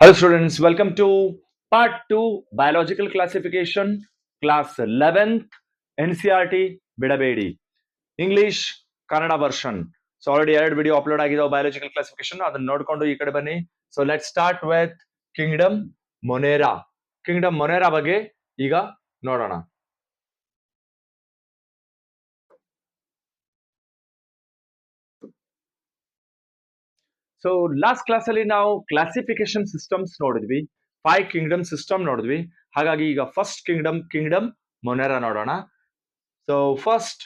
Hello students, welcome to part 2 biological classification class 11th NCRT Bidabedi English Kannada version. So already ಎರಡು video upload ಆಗಿದೆ biological classification ಅದನ್ನ ನೋಡ್ಕೊಂಡು ಈ ಕಡೆ ಬನ್ನಿ. So let's start with Kingdom Monera. Kingdom Monera ಬಗ್ಗೆ ಈಗ ನೋಡೋಣ. ಸೊ ಲಾಸ್ಟ್ ಕ್ಲಾಸ್ ಅಲ್ಲಿ ನಾವು ಕ್ಲಾಸಿಫಿಕೇಶನ್ ಸಿಸ್ಟಮ್ಸ್ ನೋಡಿದ್ವಿ, 5 ಕಿಂಗ್ಡಮ್ ಸಿಸ್ಟಮ್ ನೋಡಿದ್ವಿ. ಹಾಗಾಗಿ ಈಗ ಫಸ್ಟ್ ಕಿಂಗ್ಡಮ್ ಮೊನೆರಾ ನೋಡೋಣ. So first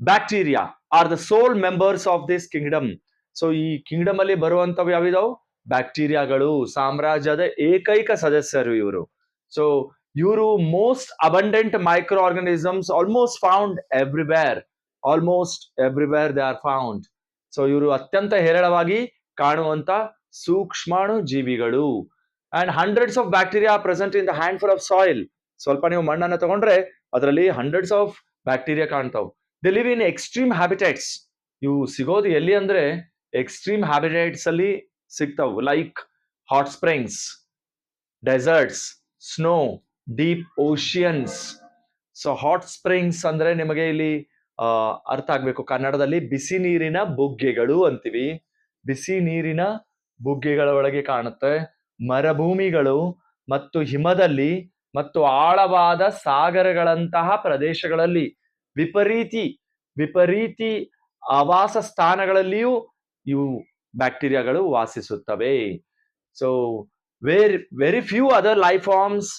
bacteria are the sole members of this kingdom. So ಈ ಕಿಂಗ್ಡಮ್ ಅಲ್ಲಿ ಬರುವಂತವು ಯಾವಿದಾವು? ಬ್ಯಾಕ್ಟೀರಿಯಾಗಳು, ಸಾಮ್ರಾಜ್ಯದ ಏಕೈಕ ಸದಸ್ಯರು ಇವರು. ಸೊ ಇವರು most abundant micro organisms almost found everywhere. They are found. So ಇವರು ಅತ್ಯಂತ ಹೇರಳವಾಗಿ ಕಾಣುವಂತ ಸೂಕ್ಷ್ಮಾಣು ಜೀವಿಗಳು. And hundreds of bacteria present in the handful of soil. ಸ್ವಲ್ಪ ನೀವು ಮಣ್ಣನ್ನು ತಗೊಂಡ್ರೆ ಅದರಲ್ಲಿ ಹಂಡ್ರೆಡ್ಸ್ ಆಫ್ ಬ್ಯಾಕ್ಟೀರಿಯಾ ಕಾಣ್ತಾವ್. They live in extreme habitats. ಇವು ಸಿಗೋದು ಎಲ್ಲಿ ಅಂದ್ರೆ ಎಕ್ಸ್ಟ್ರೀಮ್ ಹ್ಯಾಬಿಟೇಟ್ಸ್ ಅಲ್ಲಿ ಸಿಗ್ತಾವ್. Like hot springs, deserts, snow, deep oceans. So hot springs ಅಂದ್ರೆ ನಿಮಗೆ ಇಲ್ಲಿ ಅರ್ಥ ಆಗ್ಬೇಕು, ಕನ್ನಡದಲ್ಲಿ ಬಿಸಿ ನೀರಿನ ಬುಗ್ಗೆಗಳು ಅಂತೀವಿ. ಬಿಸಿ ನೀರಿನ ಬುಗ್ಗೆಗಳ ಒಳಗೆ ಕಾಣುತ್ತೆ. ಮರುಭೂಮಿಗಳು ಮತ್ತು ಹಿಮದಲ್ಲಿ ಮತ್ತು ಆಳವಾದ ಸಾಗರಗಳಂತಹ ಪ್ರದೇಶಗಳಲ್ಲಿ ವಿಪರೀತಿ ಆವಾಸ ಸ್ಥಾನಗಳಲ್ಲಿಯೂ ಇವು ಬ್ಯಾಕ್ಟೀರಿಯಾಗಳು ವಾಸಿಸುತ್ತವೆ. So very few other life forms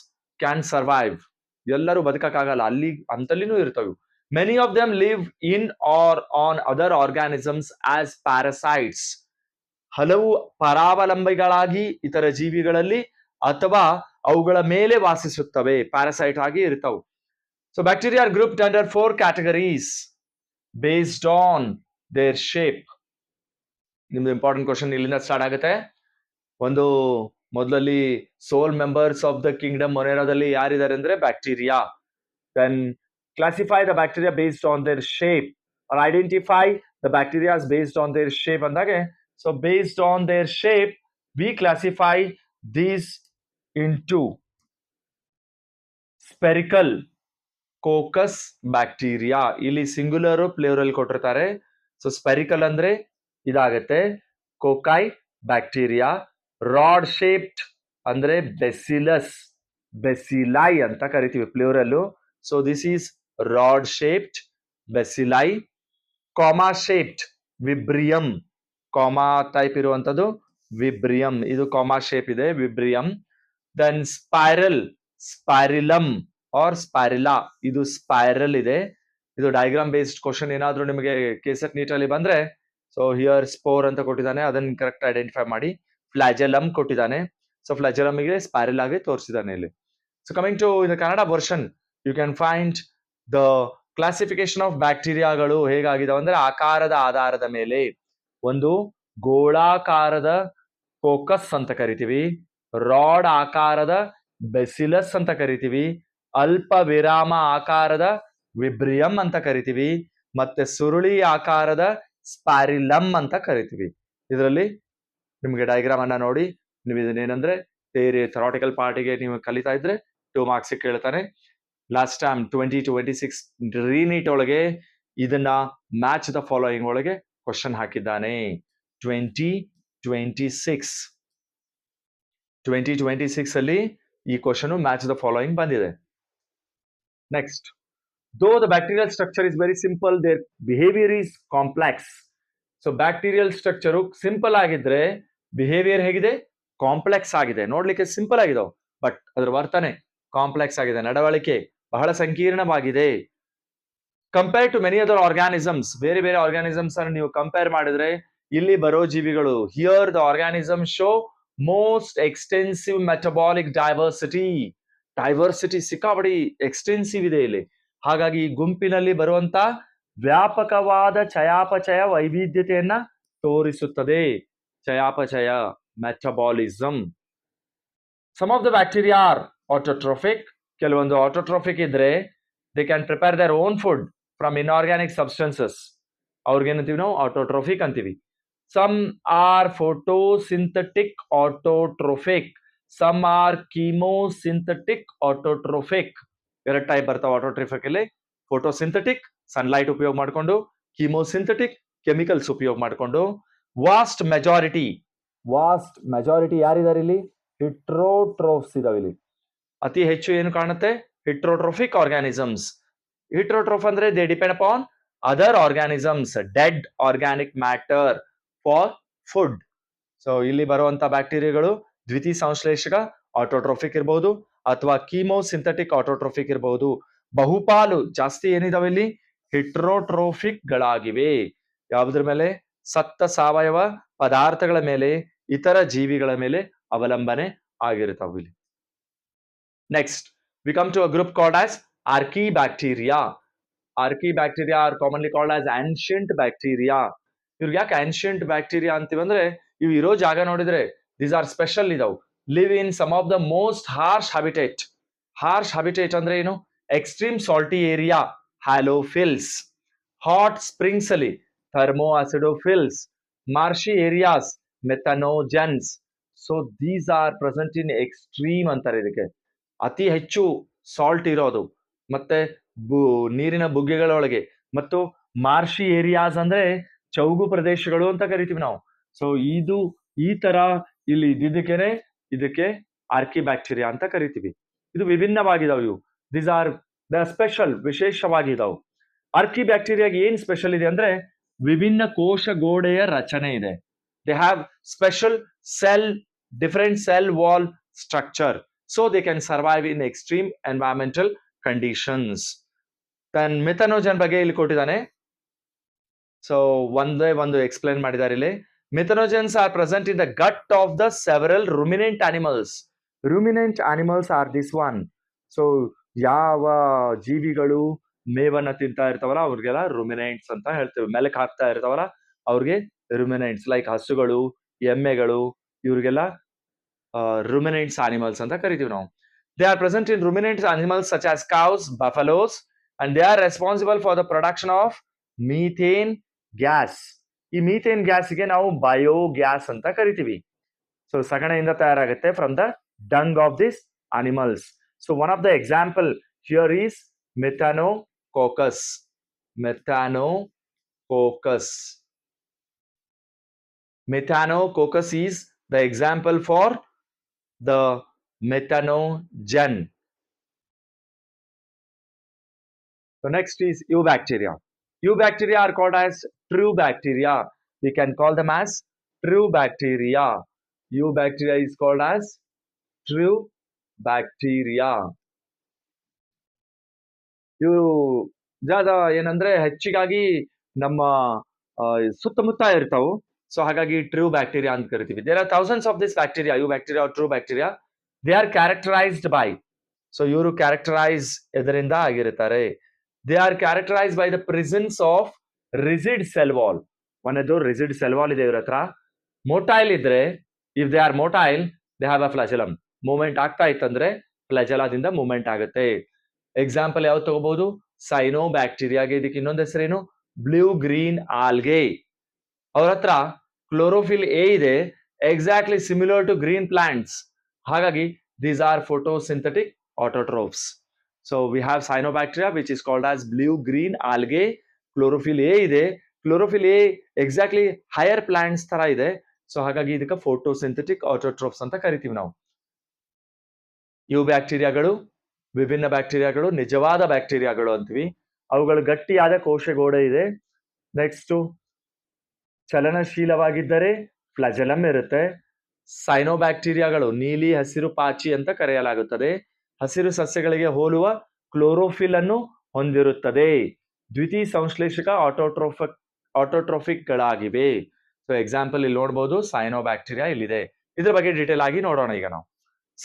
can survive. ಎಲ್ಲರೂ ಬದುಕಕ್ಕಾಗಲ್ಲ, ಅಂತಲ್ಲಿನೂ ಇರ್ತವೆ. Many of them live in or on other organisms as parasites. ಹಲವು ಪರಾವಲಂಬಿಗಳಾಗಿ ಇತರ ಜೀವಿಗಳಲ್ಲಿ ಅಥವಾ ಅವುಗಳ ಮೇಲೆ ವಾಸಿಸುತ್ತವೆ, ಪ್ಯಾರಸೈಟ್ ಆಗಿ ಇರ್ತವೆ. So bacteria are grouped under 4 categories based on their shape. ನಿಮ್ದು ಇಂಪಾರ್ಟೆಂಟ್ ಕ್ವಶನ್ ಇಲ್ಲಿಂದ ಸ್ಟಾರ್ಟ್ ಆಗುತ್ತೆ. ಒಂದು ಮೊದಲಲ್ಲಿ sole members of the kingdom ಮೊನೆರಾದಲ್ಲಿ ಯಾರಿದ್ದಾರೆ ಅಂದ್ರೆ bacteria. Then classify the bacteria based on their shape or identify the bacterias based on their shape ಅಂದಾಗೆ. So based on their shape, we classify these into spherical coccus bacteria. ಇಲ್ಲಿ singular plural ಕೊಟ್ಟಿರ್ತಾರೆ. So spherical ಅಂದ್ರೆ ಇದಾಗತ್ತೆ ಕೋಕೈ bacteria. Rod shaped ಅಂದ್ರೆ bacilli ಅಂತ ಕರಿತೀವಿ plural. So this is rod shaped bacilli. Comma shaped vibrio. Comma type ಇರುವಂತದ್ದು vibrio. ಇದು comma shape ಇದೆ, ವಿಬ್ರಿಯಂ. Then ಸ್ಪೈರಿಲಮ್ R ಸ್ಪೈರಿಲಾ. ಇದು ಸ್ಪೈರಲ್ ಇದೆ. ಇದು ಡಯಾಗ್ರಾಮ್ ಬೇಸ್ಡ್ ಕ್ವಶನ್ ಏನಾದ್ರೂ ನಿಮಗೆ ಕೆಸೆಟ್ ನೀಟಲ್ಲಿ ಬಂದ್ರೆ, ಸೊ ಹಿಯರ್ ಸ್ಪೋರ್ ಅಂತ ಕೊಟ್ಟಿದ್ದಾನೆ, ಅದನ್ನ ಕರೆಕ್ಟ್ ಐಡೆಂಟಿಫೈ ಮಾಡಿ. ಫ್ಲಾಜೆಲಮ್ ಕೊಟ್ಟಿದ್ದಾನೆ, ಸೊ ಫ್ಲಾಜೆಲಮ್ ಗೆ ಸ್ಪೈರಲ್ ಆಗಿ ತೋರಿಸಿದ್ದಾನೆ ಇಲ್ಲಿ. So coming to in Kannada version, you can find the classification of ಬ್ಯಾಕ್ಟೀರಿಯಾಗಳು ಹೇಗಾಗಿದಾವೆ ಅಂದ್ರೆ ಆಕಾರದ ಆಧಾರದ ಮೇಲೆ. ಒಂದು ಗೋಳಾಕಾರದ ಕೋಕಸ್ ಅಂತ ಕರಿತೀವಿ, ರಾಡ್ ಆಕಾರದ ಬೆಸಿಲಸ್ ಅಂತ ಕರಿತೀವಿ, ಅಲ್ಪ ವಿರಾಮ ಆಕಾರದ ವಿಬ್ರಿಯಂ ಅಂತ ಕರಿತೀವಿ, ಮತ್ತೆ ಸುರುಳಿ ಆಕಾರದ ಸ್ಪ್ಯಾರಿಲಮ್ ಅಂತ ಕರಿತೀವಿ. ಇದರಲ್ಲಿ ನಿಮಗೆ ಡಯಾಗ್ರಾಮ್ ಅನ್ನ ನೋಡಿ, ನೀವು ಇದನ್ನೇನಂದ್ರೆ ಥೆರಾಟಿಕಲ್ ಪಾರ್ಟಿಗೆ ನೀವು ಕಲಿತಾ ಇದ್ರೆ 2 ಮಾರ್ಕ್ಸ್ ಕೇಳ್ತಾನೆ. ಲಾಸ್ಟ್ ಟೈಮ್ 2026 ರೀನೀಟ್ ಒಳಗೆ ಇದನ್ನ ಮ್ಯಾಚ್ ದ ಫಾಲೋಯಿಂಗ್ ಒಳಗೆ ಕ್ವಶನ್ ಹಾಕಿದ್ದಾನೆ. 2026 ಅಲ್ಲಿ ಈ ಕ್ವಶನ್ ಮ್ಯಾಚ್ ದ ಫಾಲೋಯಿಂಗ್ ಬಂದಿದೆ. Next, though the bacterial structure is very simple, their behaviour is complex. So bacterial structure simple ಆಗಿದ್ರೆ ಬಿಹೇವಿಯರ್ ಹೇಗಿದೆ? ಕಾಂಪ್ಲೆಕ್ಸ್ ಆಗಿದೆ. ನೋಡ್ಲಿಕ್ಕೆ ಸಿಂಪಲ್ ಆಗಿದಾವ್, ಬಟ್ ಅದ್ರ ವರ್ತನೆ ಕಾಂಪ್ಲೆಕ್ಸ್ ಆಗಿದೆ, ನಡವಳಿಕೆ ಬಹಳ ಸಂಕೀರ್ಣವಾಗಿದೆ. Compare to many other organisms, ಬೇರೆ ಬೇರೆ ಆರ್ಗಾನಿಸಮ್ಸ್ ಅನ್ನು ನೀವು ಕಂಪೇರ್ ಮಾಡಿದ್ರೆ ಇಲ್ಲಿ ಬರೋ ಜೀವಿಗಳು, here the organism show most extensive metabolic diversity ಸಿಕ್ಕಾಪಡಿ ಎಕ್ಸ್ಟೆನ್ಸಿವ್ ಇದೆ ಇಲ್ಲಿ. ಹಾಗಾಗಿ ಈ ಗುಂಪಿನಲ್ಲಿ ಬರುವಂತ ವ್ಯಾಪಕವಾದ ಚಯಾಪಚಯ ವೈವಿಧ್ಯತೆಯನ್ನ ತೋರಿಸುತ್ತದೆ. ಚಯಾಪಚಯ metabolism. Some of the bacteria are autotrophic. ಕೆಲವೊಂದು ಆಟೋಟ್ರೋಫಿಕ್ ಇದ್ರೆ they can prepare their own food from inorganic substances. ಅವ್ರಿಗೇನಂತೀವಿ ನಾವು ಆಟೋಟ್ರೋಫಿಕ್ ಅಂತೀವಿ. Some are photosynthetic autotrophic. Some are chemosynthetic autotrophic. ಎರಡು ಟೈಪ್ ಬರ್ತಾವ ಆಟೋಟ್ರೋಫಿಕ್ ಅಲ್ಲಿ. ಫೋಟೋಸಿಂಥೆಟಿಕ್ ಸನ್ಲೈಟ್ ಉಪಯೋಗ ಮಾಡಿಕೊಂಡು, ಕೀಮೋಸಿಂಥೆಟಿಕ್ ಕೆಮಿಕಲ್ಸ್ ಉಪಯೋಗ ಮಾಡಿಕೊಂಡು. ವಾಸ್ಟ್ ಮೆಜಾರಿಟಿ ಯಾರಿದ್ದಾರೆ ಇಲ್ಲಿ? ಹಿಟ್ರೋಟ್ರೋಫ್ಸ್ ಇದಾವೆ ಇಲ್ಲಿ. ಅತಿ ಹೆಚ್ಚು ಏನು ಕಾಣುತ್ತೆ? ಹಿಟ್ರೋಟ್ರೋಫಿಕ್ ಆರ್ಗಾನಿಸಮ್ಸ್. ಹಿಟ್ರೋಟ್ರೋಫ್ ಅಂದ್ರೆ they depend upon other organisms, dead organic matter for food. So ಇಲ್ಲಿ ಬರುವಂತ ಬ್ಯಾಕ್ಟೀರಿಯಾಗಳು ದ್ವಿತೀಯ ಸಂಶ್ಲೇಷಕ ಆಟೋಟ್ರೋಫಿಕ್ ಇರಬಹುದು ಅಥವಾ ಕೀಮೋಸಿಂಥೆಟಿಕ್ ಆಟೋಟ್ರೋಫಿಕ್ ಇರಬಹುದು. ಬಹುಪಾಲು ಜಾಸ್ತಿ ಏನಿದಾವೆ ಇಲ್ಲಿ? ಹಿಟ್ರೋಟ್ರೋಫಿಕ್ ಗಳಾಗಿವೆ. ಯಾವುದ್ರ ಮೇಲೆ? ಸತ್ತ ಸಾವಯವ ಪದಾರ್ಥಗಳ ಮೇಲೆ, ಇತರ ಜೀವಿಗಳ ಮೇಲೆ ಅವಲಂಬನೆ ಆಗಿರ್ತಾವೆ ಇಲ್ಲಿ. Next we come to a group called as Archaebacteria. Archaebacteria are commonly called as ancient bacteria. ಇವ್ರಿಗೆ ಯಾಕೆ ancient bacteria ಅಂತೀವಿ ಅಂದ್ರೆ, ಇವು ಇರೋ ಜಾಗ ನೋಡಿದ್ರೆ these are special ಇದಾವು. live in some of the most harsh habitat. harsh habitat ಅಂದ್ರೆ ಏನು? extreme salty area, halophils. hot springs ಅಲ್ಲಿ thermoacidophils. marshy areas, methanogens. so these are present in extreme ಅಂತಾರೆ ಇದಕ್ಕೆ. ಅತಿ ಹೆಚ್ಚು ಸಾಲ್ಟ್ ಇರೋದು ಮತ್ತೆ ನೀರಿನ ಬುಗ್ಗೆಗಳೊಳಗೆ, ಮತ್ತು ಮಾರ್ಷಿ ಏರಿಯಾಸ್ ಅಂದ್ರೆ ಚೌಗು ಪ್ರದೇಶಗಳು ಅಂತ ಕರಿತೀವಿ ನಾವು. ಸೊ ಇದು ಈ ತರ ಇಲ್ಲಿ ಇದ್ದಿದ್ದಕ್ಕೇನೆ ಇದಕ್ಕೆ ಆರ್ಕಿಬ್ಯಾಕ್ಟೀರಿಯಾ ಅಂತ ಕರಿತೀವಿ. ಇದು ವಿಭಿನ್ನವಾಗಿದಾವೆ ಇವು. ದೀಸ್ ಆರ್ ದ ಸ್ಪೆಷಲ್, ವಿಶೇಷವಾಗಿದಾವು. ಆರ್ಕಿಬ್ಯಾಕ್ಟೀರಿಯಾಗೆ ಏನ್ ಸ್ಪೆಷಲ್ ಇದೆ ಅಂದ್ರೆ ವಿಭಿನ್ನ ಕೋಶ ಗೋಡೆಯ ರಚನೆ ಇದೆ. They have special cell, different cell wall structure. So they can survive in extreme environmental conditions. Then methanogen ಬಗ್ಗೆ ಇಲ್ಲಿ ಕೊಟ್ಟಿದ್ದಾನೆ. ಸೊ ಒಂದೇ ಒಂದು ಎಕ್ಸ್ಪ್ಲೇನ್ ಮಾಡಿದ್ದಾರೆ ಇಲ್ಲಿ. Methanogens are present in the gut of the several ruminant animals. Ruminant animals are this one. So ಯಾವ ಜೀವಿಗಳು ಮೇವನ್ನ ತಿಂತಾ ಇರ್ತಾವಲ್ಲ ಅವ್ರಿಗೆಲ್ಲ ರುಮಿನೆಂಟ್ಸ್ ಅಂತ ಹೇಳ್ತೇವೆ. ಮೆಲಕ್ ಹಾಕ್ತಾ ಇರ್ತಾವಲ್ಲ ಅವ್ರಿಗೆ ರುಮಿನೆಂಟ್ಸ್. ಲೈಕ್ ಹಸುಗಳು, ಎಮ್ಮೆಗಳು, ಇವ್ರಿಗೆಲ್ಲ ruminants animals anta karitivi ನಾವು. They are present in ruminant animals such as cows, buffaloes, and they are responsible for the production of methane gas. ಈ methane gas ಗೆ ನಾವು biogas ಅಂತ ಕರಿತೀವಿ. ಸೊ ಸಗಣಿಯಿಂದ ತಯಾರಾಗುತ್ತೆ from the dung of these animals. So one of the example here is methanococcus. Methanococcus is the example for the methanogen. So next is eubacteria. Eubacteria are called as true bacteria. We can call them as true bacteria. Eubacteria is called as true bacteria. ಇವು ಏನಂದ್ರೆ ಹೆಚ್ಚಿಗಾಗಿ ನಮ್ಮ ಸುತ್ತಮುತ್ತ ಇರ್ತಾವು. So ಹಾಗಾಗಿ true bacteria ಅಂತ ಕರಿತೀವಿ. There are thousands of this bacteria, eubacteria are true bacteria. They are characterized by, so ಇವರು characterize ಎದರಿಂದ ಆಗಿರ್ತಾರೆ? They are characterized by the presence of rigid cell wall. ಒಂದೇದು ರಿಜಿಡ್ ಸೆಲ್ ವಾಲ್ ಇದೆ ಇವ್ರ ಹತ್ರ. Motile ಇದ್ರೆ, if they are motile they have a flagellum. Movement ಆಗ್ತಾ ಇತ್ತಂದ್ರೆ ಫ್ಲಾಜೆಲಾದಿಂದ ಮೂವ್ಮೆಂಟ್ ಆಗುತ್ತೆ. ಎಕ್ಸಾಂಪಲ್ ಯಾವ್ದು ತಗೋಬಹುದು? ಸೈನೋ ಬ್ಯಾಕ್ಟೀರಿಯಾಗೆ. ಇದಕ್ಕೆ ಇನ್ನೊಂದು ಹೆಸರೇನು? Blue green algae. ಅವ್ರ ಹತ್ರ ಕ್ಲೋರೋಫಿಲ್ ಎ ಇದೆ, exactly similar to green plants. ಹಾಗಾಗಿ these are photosynthetic autotrophs. So we have cyanobacteria which is called as blue green algae. Chlorophyll A ಇದೆ. Chlorophyll A exactly higher plants ತರ ಇದೆ. So ಹಾಗಾಗಿ ಇದಕ್ಕೆ photosynthetic autotrophs ಅಂತ ಕರಿತೀವಿ ನಾವು. ಇವು ಬ್ಯಾಕ್ಟೀರಿಯಾಗಳು, ವಿಭಿನ್ನ ಬ್ಯಾಕ್ಟೀರಿಯಾಗಳು, ನಿಜವಾದ ಬ್ಯಾಕ್ಟೀರಿಯಾಗಳು ಅಂತೀವಿ. ಅವುಗಳು ಗಟ್ಟಿಯಾದ ಕೋಶಗೋಡೆ ಇದೆ. ನೆಕ್ಸ್ಟ್ ಚಲನಶೀಲವಾಗಿದ್ದರೆ ಫ್ಲಾಜೆಲಮ್ ಇರುತ್ತೆ. ಸೈನೋಬ್ಯಾಕ್ಟೀರಿಯಾಗಳು ನೀಲಿ ಹಸಿರು ಪಾಚಿ ಅಂತ ಕರೆಯಲಾಗುತ್ತದೆ. ಹಸಿರು ಸಸ್ಯಗಳಿಗೆ ಹೋಲುವ ಕ್ಲೋರೋಫಿಲ್ ಅನ್ನು ಹೊಂದಿರುತ್ತದೆ. ದ್ವಿತೀಯ ಸಂಶ್ಲೇಷಕ ಆಟೋಟ್ರೋಫಿಕ್ ಗಳಾಗಿವೆ. ಸೊ ಎಕ್ಸಾಂಪಲ್ ಇಲ್ಲಿ ನೋಡಬಹುದು, ಸೈನೋಬ್ಯಾಕ್ಟೀರಿಯಾ ಇಲ್ಲಿದೆ. ಇದ್ರ ಬಗ್ಗೆ ಡೀಟೇಲ್ ಆಗಿ ನೋಡೋಣ ಈಗ ನಾವು.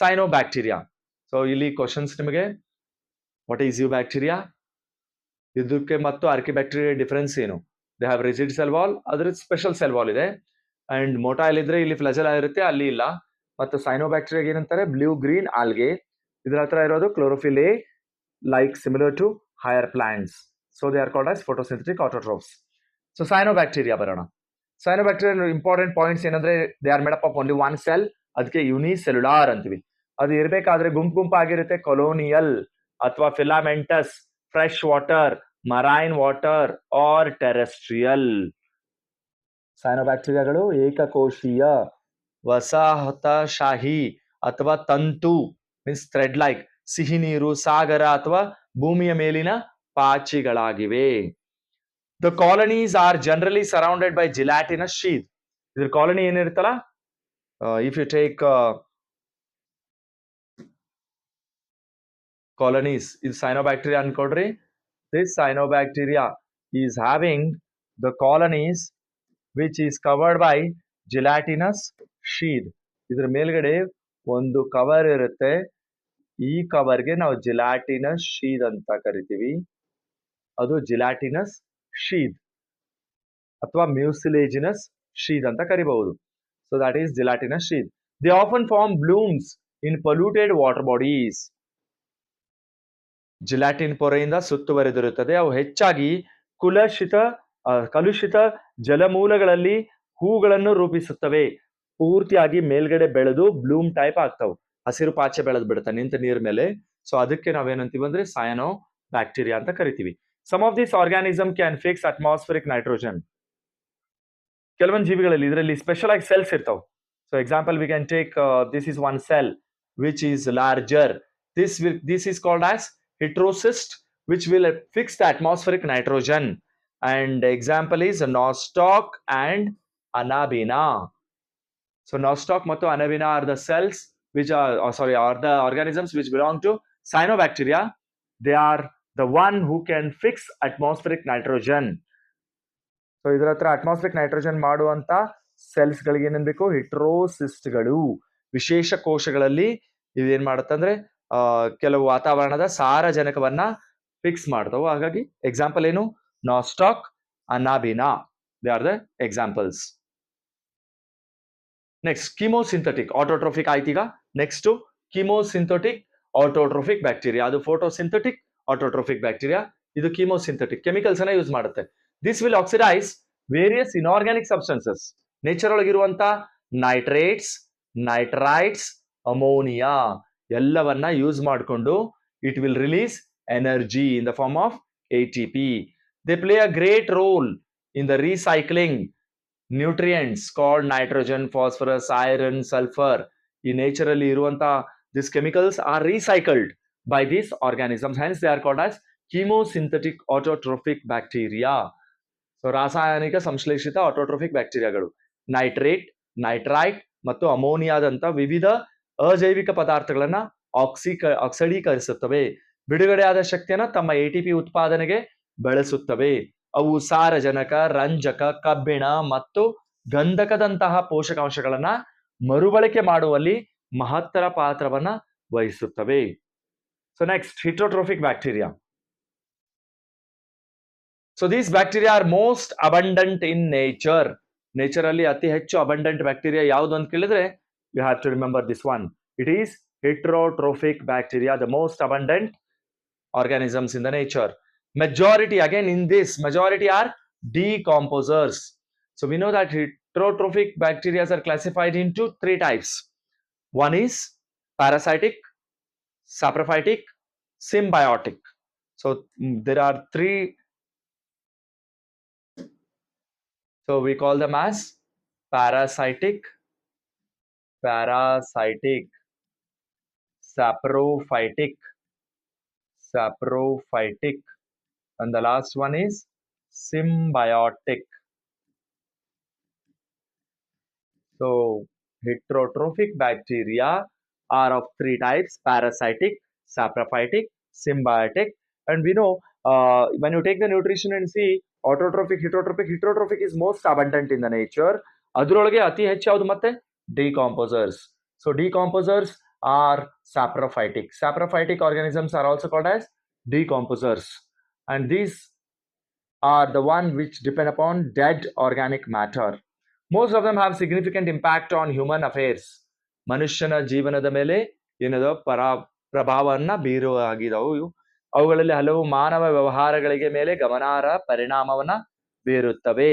ಸೈನೋಬ್ಯಾಕ್ಟೀರಿಯಾ. ಸೊ ಇಲ್ಲಿ ಕ್ವಶನ್ಸ್ ನಿಮಗೆ, ವಾಟ್ ಈಸ್ ಯು ಬ್ಯಾಕ್ಟೀರಿಯಾ, ಇದಕ್ಕೆ ಮತ್ತು ಆರ್ಕಿಬ್ಯಾಕ್ಟೀರಿಯಾ ಡಿಫರೆನ್ಸ್ ಏನು? They have rigid cell wall, ಅದ್ರ ಸ್ಪೆಷಲ್ ಸೆಲ್ ವಾಲ್ ಇದೆ. ಅಂಡ್ ಮೋಟೈಲ್ ಇದ್ರೆ ಇಲ್ಲಿ ಫ್ಲಾಜೆಲಾ ಇರುತ್ತೆ, ಅಲ್ಲಿ ಇಲ್ಲ. ಮತ್ತು ಸೈನೋಬ್ಯಾಕ್ಟೀರಿಯಾಗೆ ಏನಂತಾರೆ? Blue green algae. ಇದ್ರ ಹತ್ರ ಇರೋದು chlorophyll A, like similar to higher plants. So they are called as photosynthetic autotrophs. So cyanobacteria ಬರೋಣ. ಸೈನೋಬ್ಯಾಕ್ಟೀರಿಯಾ ಇಂಪಾರ್ಟೆಂಟ್ ಪಾಯಿಂಟ್ಸ್ ಏನಂದ್ರೆ, they are made up of only one cell. ಅದಕ್ಕೆ ಯುನಿಸೆಲ್ಯುಲಾರ್ ಅಂತೀವಿ. ಅದು ಇರಬೇಕಾದ್ರೆ ಗುಂಪಾಗಿರುತ್ತೆ, ಕೊಲೋನಿಯಲ್ ಅಥವಾ filamentous, fresh water, marine water or terrestrial. ಸೈನೋಬ್ಯಾಕ್ಟೀರಿಯಾಗಳು ಏಕಕೋಶೀಯ, ವಸಾಹತಶಾಹಿ ಅಥವಾ ತಂತು ಮೀನ್ಸ್ ಥ್ರೆಡ್ ಲೈಕ್, ಸಿಹಿ ನೀರು, ಸಾಗರ ಅಥವಾ ಭೂಮಿಯ ಮೇಲಿನ ಪಾಚಿಗಳಾಗಿವೆ. The colonies are generally surrounded by gelatinous sheath. ಇದ್ರ ಕಾಲನಿ ಏನಿರುತ್ತಲ್ಲ, if you take colonies, is cyanobacteria ಅನ್ಕೊಡ್ರಿ. This cyanobacteria is having the colonies which is covered by gelatinous sheath. ಇದ್ರ ಮೇಲ್ಗಡೆ ಒಂದು ಕವರ್ ಇರುತ್ತೆ. ಈ ಕವರ್ಗೆ ನಾವು ಜಿಲಾಟಿನಸ್ ಶೀತ್ ಅಂತ ಕರಿತೀವಿ. ಅದು ಜಿಲಾಟಿನಸ್ ಶೀತ್ ಅಥವಾ ಮ್ಯೂಸಿಲೇಜಿನಸ್ ಶೀತ್ ಅಂತ ಕರಿಬಹುದು. So that is gelatinous sheath. They often form blooms in polluted water bodies. Gelatin ಪೊರೆಯಿಂದ ಸುತ್ತುವರೆದಿರುತ್ತದೆ. ಅವು ಹೆಚ್ಚಾಗಿ ಕಲುಷಿತ ಜಲಮೂಲಗಳಲ್ಲಿ ಹೂಗಳನ್ನು ರೂಪಿಸುತ್ತವೆ. ಪೂರ್ತಿಯಾಗಿ ಮೇಲ್ಗಡೆ ಬೆಳೆದು ಬ್ಲೂಮ್ ಟೈಪ್ ಆಗ್ತಾವ, ಹಸಿರು ಪಾಚೆ ಬೆಳೆದ್ ಬಿಡುತ್ತೆ ನಿಂತ ನೀರ್ ಮೇಲೆ. ಸೊ ಅದಕ್ಕೆ ನಾವೇನಂತೀವಿ ಅಂದ್ರೆ ಸಯಾನೋ ಬ್ಯಾಕ್ಟೀರಿಯಾ ಅಂತ ಕರಿತೀವಿ. Some of this organism can fix atmospheric nitrogen. ಕೆಲವೊಂದು ಜೀವಿಗಳಲ್ಲಿ ಇದರಲ್ಲಿ ಸ್ಪೆಷಲ್ ಆಗಿ ಸೆಲ್ಸ್ ಇರ್ತಾವ. So example we can take this is one cell which is larger. This is called as heterocyst, which will fix the atmospheric nitrogen, and example is nostoc and anabina. So nostoc ಮತ್ತು anabina are the cells which are the organisms which belong to cyanobacteria. They are the one who can fix atmospheric nitrogen. So ಇದರ ಹತ್ರ atmospheric nitrogen ಮಾಡುವಂತ cells ಗಳಿಗೆ ಏನೇನ್ ಬೇಕು, ಹಿಟ್ರೋಸಿಸ್ಟ್ಗಳು. ವಿಶೇಷ ಕೋಶಗಳಲ್ಲಿ ಇದೇನ್ ಮಾಡುತ್ತಂದ್ರೆ ಕೆಲವು ವಾತಾವರಣದ ಸಾರಜನಕವನ್ನ ಫಿಕ್ಸ್ ಮಾಡ್ತಾವು. ಹಾಗಾಗಿ ಎಕ್ಸಾಂಪಲ್ ಏನು, Nostoc, Anabaena, they are the examples. Next chemosynthetic autotrophic ಆಯ್ತೀಗ. Next chemosynthetic autotrophic bacteria. ಅದು ಫೋಟೋಸಿಂಥೆಟಿಕ್ ಆಟೋಟ್ರೋಫಿಕ್ ಬ್ಯಾಕ್ಟೀರಿಯಾ, ಇದು ಕಿಮೋಸಿಂಥೆಟಿಕ್ ಕೆಮಿಕಲ್ಸ್ ಅನ್ನ ಯೂಸ್ ಮಾಡುತ್ತೆ. This will oxidise various inorganic substances. Nature ಒಳಗಿರುವಂತ ನೈಟ್ರೇಟ್ಸ್, ನೈಟ್ರೈಟ್ಸ್, ಅಮೋನಿಯಾ ಎಲ್ಲವನ್ನ ಯೂಸ್ ಮಾಡಿಕೊಂಡು it will release energy in the form of ATP. They play a great role in the recycling nutrients called nitrogen, phosphorus, iron, sulphur. ಈ nature ಅಲ್ಲಿ ಇರುವಂತ this chemicals are recycled by these organisms, hence they are called as chemosynthetic autotrophic bacteria. So ರಾಸಾಯನಿಕ ಸಂಶ್ಲೇಷಿತ autotrophic ಬ್ಯಾಕ್ಟೀರಿಯಾಗಳು nitrate, nitrite ಮತ್ತು ಅಮೋನಿಯಾದಂತ ವಿವಿಧ ಅಜೈವಿಕ ಪದಾರ್ಥಗಳನ್ನ ಆಕ್ಸಿಡೀಕರಿಸುತ್ತವೆ. ಬಿಡುಗಡೆಯಾದ ಶಕ್ತಿಯನ್ನ ತಮ್ಮ ATP ಉತ್ಪಾದನೆಗೆ ಬಳಸುತ್ತವೆ. ಅವು ಸಾರಜನಕ, ರಂಜಕ, ಕಬ್ಬಿಣ ಮತ್ತು ಗಂಧಕದಂತಹ ಪೋಷಕಾಂಶಗಳನ್ನ ಮರುಬಳಕೆ ಮಾಡುವಲ್ಲಿ ಮಹತ್ತರ ಪಾತ್ರವನ್ನ ವಹಿಸುತ್ತವೆ. So next heterotrophic bacteria. So these bacteria are most abundant in nature. Nature ಅಲ್ಲಿ ಅತಿ ಹೆಚ್ಚು ಅಬಂಡೆಂಟ್ ಬ್ಯಾಕ್ಟೀರಿಯಾ ಯಾವುದು ಅಂತ ಕೇಳಿದ್ರೆ, you have to remember this one. It is heterotrophic bacteria, the most abundant organisms in the nature. Majority, again in this, majority are decomposers. So we know that heterotrophic bacteria are classified into 3 types. One is parasitic, saprophytic, symbiotic. So there are 3. So we call them as parasitic, saprophytic, and the last one is symbiotic. So heterotrophic bacteria are of 3 types: parasitic, saprophytic, symbiotic. And we know when you take the nutrition and see autotrophic, heterotrophic is most abundant in the nature. ಅದರೊಳಗೆ ಅತಿ ಹೆಚ್ಚು ಯಾವುದು ಮತ್ತೆ decomposers. So decomposers are saprophytic. Saprophytic organisms are also called as decomposers, and these are the one which depend upon dead organic matter. Most of them have significant impact on human affairs. ಮನುಷ್ಯನ ಜೀವನದ ಮೇಲೆ ಏನದ ಪ್ರಭಾವವನ್ನ ಬೀರುವಾಗಿದವು. ಅವುಗಳಲ್ಲಿ ಹಲವು ಮಾನವ ವ್ಯವಹಾರಗಳಿಗೆ ಮೇಲೆ ಗಮನಾರ್ಹ ಪರಿಣಾಮವನ್ನ ಬೀರುತ್ತವೆ.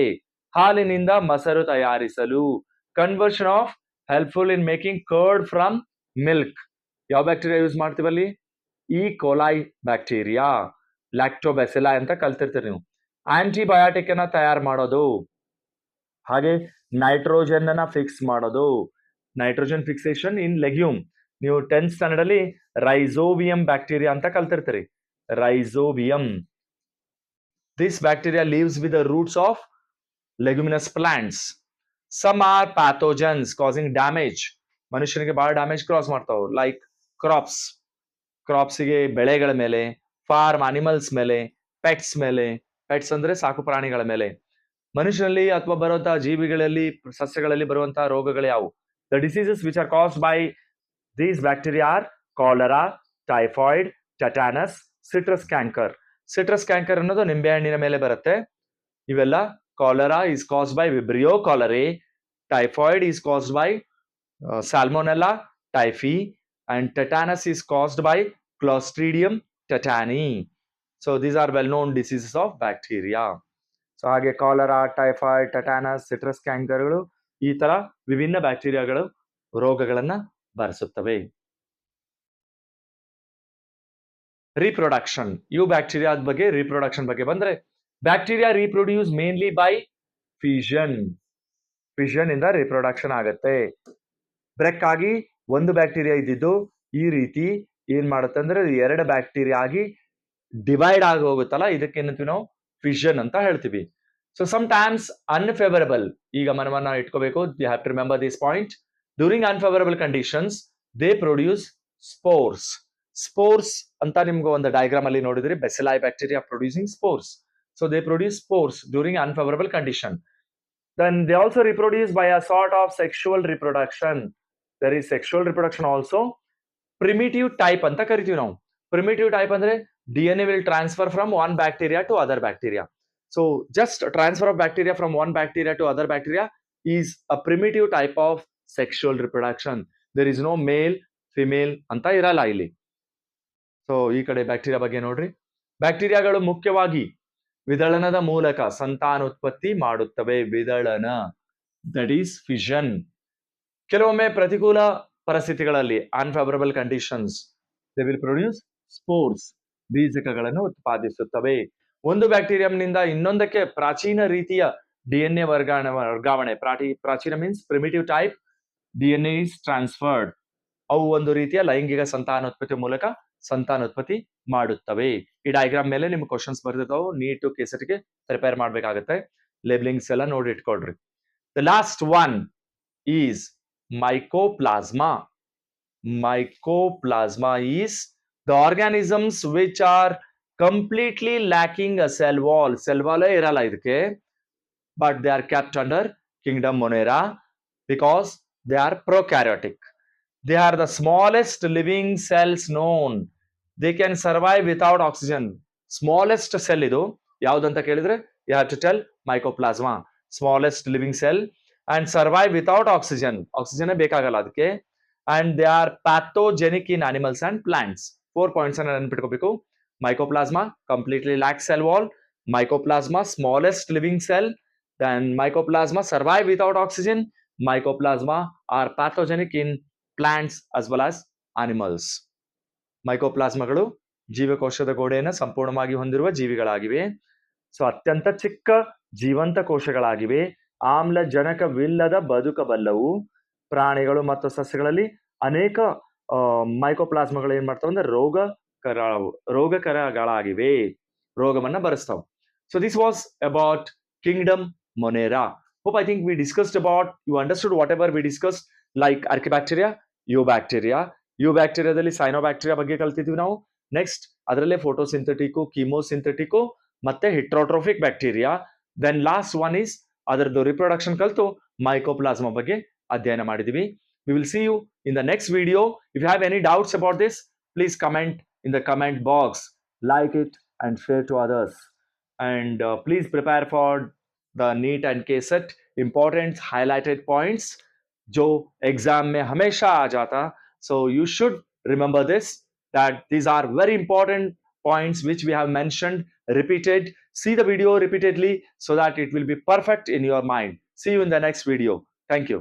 ಹಾಲಿನಿಂದ ಮೊಸರು ತಯಾರಿಸಲು, conversion of helpful in making curd from milk. ಯಾವ ಬ್ಯಾಕ್ಟೀರಿಯಾ ಯೂಸ್ ಮಾಡ್ತೀವಲ್ಲಿ? ಈ ಕೊಲೈ ಬ್ಯಾಕ್ಟೀರಿಯಾ, ಲ್ಯಾಕ್ಟೋಬೆಸಿಲಾ ಅಂತ ಕಲ್ತಿರ್ತೀರಿ ನೀವು. ಆಂಟಿಬಯೋಟಿಕ್ ಅನ್ನ ತಯಾರು ಮಾಡೋದು, ಹಾಗೆ ನೈಟ್ರೋಜನ್ ಅನ್ನ ಫಿಕ್ಸ್ ಮಾಡೋದು. Nitrogen fixation in legume. ನೀವು 10th ಸ್ಟ್ಯಾಂಡರ್ಡ್ ಅಲ್ಲಿ ರೈಸೋಬಿಯಂ ಬ್ಯಾಕ್ಟೀರಿಯಾ ಅಂತ ಕಲ್ತಿರ್ತೀರಿ. Rhizobium. This bacteria lives with the roots of leguminous plants. Some are pathogens causing damage. ಮನುಷ್ಯನಿಗೆ ಬಹಳ ಡ್ಯಾಮೇಜ್ ಕ್ರಾಸ್ ಮಾಡ್ತಾವ. ಲೈಕ್ ಕ್ರಾಪ್ಸ್, ಕ್ರಾಪ್ಸ್ಗೆ ಬೆಳೆಗಳ ಮೇಲೆ, ಫಾರ್ಮ್ ಅನಿಮಲ್ಸ್ ಮೇಲೆ, ಪೆಟ್ಸ್ ಮೇಲೆ. ಪೆಟ್ಸ್ ಅಂದ್ರೆ ಸಾಕು ಪ್ರಾಣಿಗಳ ಮೇಲೆ. ಮನುಷ್ಯನಲ್ಲಿ ಅಥವಾ ಬರುವಂತಹ ಜೀವಿಗಳಲ್ಲಿ, ಸಸ್ಯಗಳಲ್ಲಿ ಬರುವಂತಹ ರೋಗಗಳು ಯಾವುವು? The diseases which are caused by these bacteria are cholera, typhoid, tetanus, citrus canker. Citrus canker ಅನ್ನೋದು ನಿಂಬೆಹಣ್ಣಿನ ಮೇಲೆ ಬರುತ್ತೆ. ಇವೆಲ್ಲ cholera is caused by Vibrio cholerae, typhoid is caused by Salmonella typhi, and tetanus is caused by Clostridium tetani. So these are well known diseases of bacteria. So ಹಾಗೆ cholera, typhoid, tetanus, citrus ಕ್ಯಾಂಕರ್ಗಳು ಈ ತರ ವಿಭಿನ್ನ ಬ್ಯಾಕ್ಟೀರಿಯಾಗಳು ರೋಗಗಳನ್ನ ಬರೆಸುತ್ತವೆ. Reproduction. ಇವು ಬ್ಯಾಕ್ಟೀರಿಯಾದ ಬಗ್ಗೆ. Reproduction ಬಗ್ಗೆ ಬಂದ್ರೆ, bacteria reproduce mainly by fission. Fission ಇಂದ ರೀಪ್ರೊಡಕ್ಷನ್ ಆಗುತ್ತೆ. ಬ್ರೆಕ್ ಆಗಿ ಒಂದು ಬ್ಯಾಕ್ಟೀರಿಯಾ ಇದ್ದಿದ್ದು ಈ ರೀತಿ ಏನ್ ಮಾಡುತ್ತೆ ಅಂದ್ರೆ ಎರಡು ಬ್ಯಾಕ್ಟೀರಿಯಾ ಆಗಿ ಡಿವೈಡ್ ಆಗಿ ಹೋಗುತ್ತಲ್ಲ, ಇದಕ್ಕೆ ಏನಂತೀವಿ ನಾವು? ಫಿಷನ್ ಅಂತ ಹೇಳ್ತೀವಿ. So some times unfavourable. ಈಗ ಮನವನ್ನ ಇಟ್ಕೋಬೇಕು. You have to remember this point. During unfavourable conditions they produce spores. Spores ಅಂತ ನಿಮ್ಗೆ ಒಂದು ಡಯಾಗ್ರಾಮ್ ಅಲ್ಲಿ ನೋಡಿದ್ರಿ. Bacilli bacteria producing spores. So they produce spores during unfavourable condition. Then they also reproduce by a sort of sexual reproduction. There is sexual reproduction also. Primitive type ಅಂತ ಕರಿತೀವಿ ನಾವು. Primitive type ಅಂದ್ರೆ DNA will transfer from one bacteria to other bacteria. So just transfer of bacteria from one bacteria to other bacteria is a primitive type of sexual reproduction. There is no male, female ಅಂತ ಇರಲ್ಲ ಇಲ್ಲಿ. So ಈ ಕಡೆ bacteria ಬಗ್ಗೆ ನೋಡ್ರಿ. ಬ್ಯಾಕ್ಟೀರಿಯಾಗಳು ಮುಖ್ಯವಾಗಿ ವಿದಳನದ ಮೂಲಕ ಸಂತಾನೋತ್ಪತ್ತಿ ಮಾಡುತ್ತವೆ. ವಿದಳನ, ದಟ್ ಈಸ್ ಫಿಷನ್. ಕೆಲವೊಮ್ಮೆ ಪ್ರತಿಕೂಲ ಪರಿಸ್ಥಿತಿಗಳಲ್ಲಿ, unfavourable conditions, they will produce spores, ಬೀಜಕಗಳನ್ನು ಉತ್ಪಾದಿಸುತ್ತವೆ. ಒಂದು ಬ್ಯಾಕ್ಟೀರಿಯಂನಿಂದ ಇನ್ನೊಂದಕ್ಕೆ ಪ್ರಾಚೀನ ರೀತಿಯ ಡಿಎನ್ಎ ವರ್ಗಾವಣೆ. ಪ್ರಾಚೀನ means primitive type DNA is transferred. ಅವು ಒಂದು ರೀತಿಯ ಲೈಂಗಿಕ ಸಂತಾನೋತ್ಪತ್ತಿ ಮೂಲಕ ಸಂತಾನೋತ್ಪತ್ತಿ ಮಾಡುತ್ತವೆ. ಈ ಡಯಾಗ್ರಾಮ್ ಮೇಲೆ ನಿಮ್ಗೆ ಕ್ವಶನ್ಸ್ ಬರ್ತಿರ್ತಾವೆ. ನೀಟು ಕೆಸೆಟ್ಗೆ ಪ್ರಿಪೇರ್ ಮಾಡ್ಬೇಕಾಗತ್ತೆ. ಲೇಬಲಿಂಗ್ಸ್ ಎಲ್ಲ ನೋಡಿ ಇಟ್ಕೊಳ್ರಿ. The last one is mycoplasma. Mycoplasma is the organisms which are completely lacking a cell wall. Cell wall irala idke, but they are kept under kingdom Monera because they are prokaryotic. They are the smallest living cells known. They can survive without oxygen. Smallest cell idu yaudanta kelidre you have to tell mycoplasma. Smallest living cell and survive without oxygen. Oxygen bekagala adike. And they are pathogenic in animals and plants. 4 points ಅನ್ನು ನೆನಪಿಟ್ಕೋಬೇಕು. Mycoplasma completely lacks cell wall. Mycoplasma smallest living cell. Then Mycoplasma survive without oxygen. Mycoplasma are pathogenic in plants as well as animals. ಮೈಕೋಪ್ಲಾಸ್ಮಾಗಳು ಜೀವಕೋಶದ ಗೋಡೆಯನ್ನು ಸಂಪೂರ್ಣವಾಗಿ ಹೊಂದಿರುವ ಜೀವಿಗಳಾಗಿವೆ. So ಅತ್ಯಂತ ಚಿಕ್ಕ ಜೀವಂತ ಕೋಶಗಳಾಗಿವೆ. ಆಮ್ಲಜನಕವಿಲ್ಲದ ಬದುಕಬಲ್ಲವು. ಪ್ರಾಣಿಗಳು ಮತ್ತು ಸಸ್ಯಗಳಲ್ಲಿ ಅನೇಕ ಮೈಕೋಪ್ಲಾಸ್ಮಾಗಳು ಏನ್ ಮಾಡ್ತಾವ ಅಂದ್ರೆ ರೋಗಕರಗಳಾಗಿವೆ, ರೋಗವನ್ನ ಬರೆಸ್ತಾವ. So this was about kingdom Monera. Hope I think we discussed about, you understood whatever we discuss, like archaebacteria, ಯು ಬ್ಯಾಕ್ಟೀರಿಯಾದಲ್ಲಿ ಸೈನೋಬ್ಯಾಕ್ಟೀರಿಯಾ ಬಗ್ಗೆ ಕಲ್ತಿದ್ವಿ ನಾವು. ನೆಕ್ಸ್ಟ್ ಅದರಲ್ಲೇ ಫೋಟೋಸಿಂಥೆಟಿಕ್, ಕೀಮೋಸಿಂಥೆಟಿಕ್ ಮತ್ತೆ heterotrophic bacteria. Then last one is ಅದರದ್ದು ರಿಪ್ರೊಡಕ್ಷನ್ ಕಲ್ತು mycoplasma ಬಗ್ಗೆ ಅಧ್ಯಯನ ಮಾಡಿದ್ವಿ. We will see you in the next video. If you have any doubts about this, please comment in the comment box, like it and share to others. And please prepare for the NEET and KCET important highlighted points जो exam में हमेशा आ जाता. So you should remember this, that these are very important points which we have mentioned, repeated. See the video repeatedly so that it will be perfect in your mind. See you in the next video. Thank you.